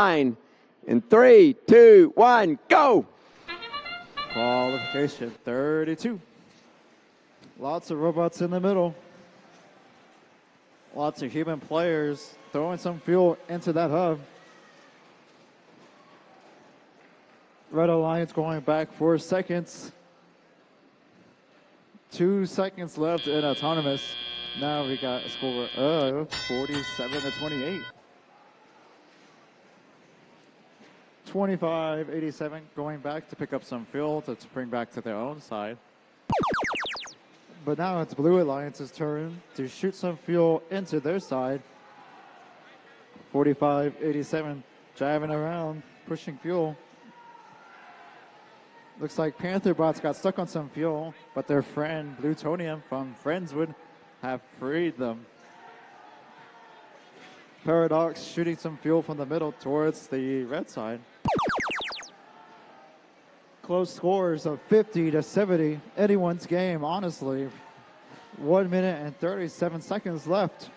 line in 3, 2, 1, go! Qualification 32. Lots of robots in the middle. Lots of human players throwing some fuel into that hub. Red Alliance going back 4 seconds. 2 seconds left in autonomous. Now we got a score of 47 to 28. 25-87 going back to pick up some fuel to bring back to their own side. But now it's Blue Alliance's turn to shoot some fuel into their side. 45-87, driving around, pushing fuel. Looks like PantherBots got stuck on some fuel, but their friend Plutonium from Friendswood have freed them. Paradox shooting some fuel from the middle towards the red side. Close scores of 50 to 70. Anyone's game, honestly. 1 minute and 37 seconds left.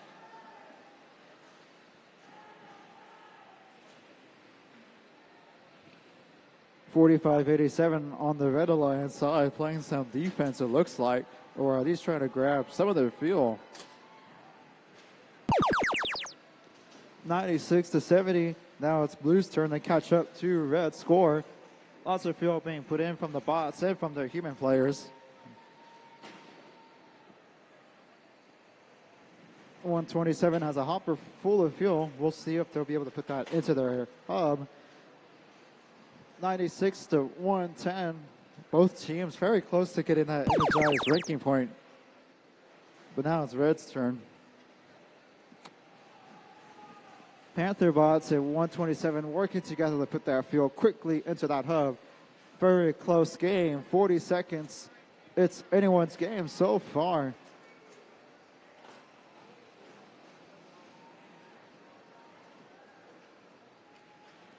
$45-87 on the Red Alliance side, playing some defense, it looks like, or at least trying to grab some of their fuel. 96 to 70. Now it's Blue's turn to catch up to Red's score. Lots of fuel being put in from the bots and from their human players. 127 has a hopper full of fuel. We'll see if they'll be able to put that into their hub. 96 to 110. Both teams very close to getting that energized ranking point. But now it's Red's turn. PantherBots at 127 working together to put that fuel quickly into that hub. Very close game, 40 seconds. It's anyone's game so far.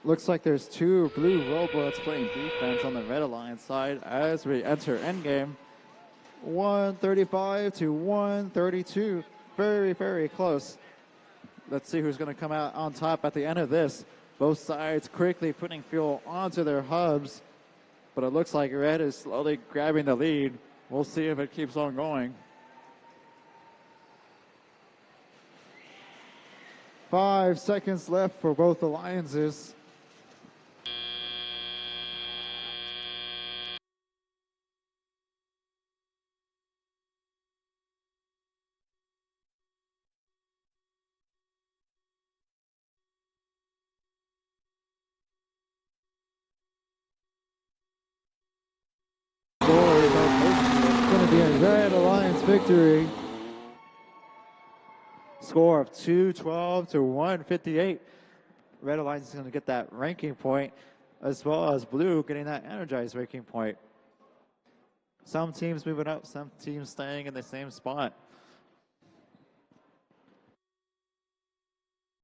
Looks like there's 2 blue robots playing defense on the Red Alliance side as we enter endgame. 135 to 132. Very, very close. Let's see who's going to come out on top at the end of this. Both sides quickly putting fuel onto their hubs, but it looks like Red is slowly grabbing the lead. We'll see if it keeps on going. 5 seconds left for both alliances. Red Alliance victory. Score of 212 to 158. Red Alliance is going to get that ranking point, as well as Blue getting that energized ranking point. Some teams moving up, some teams staying in the same spot.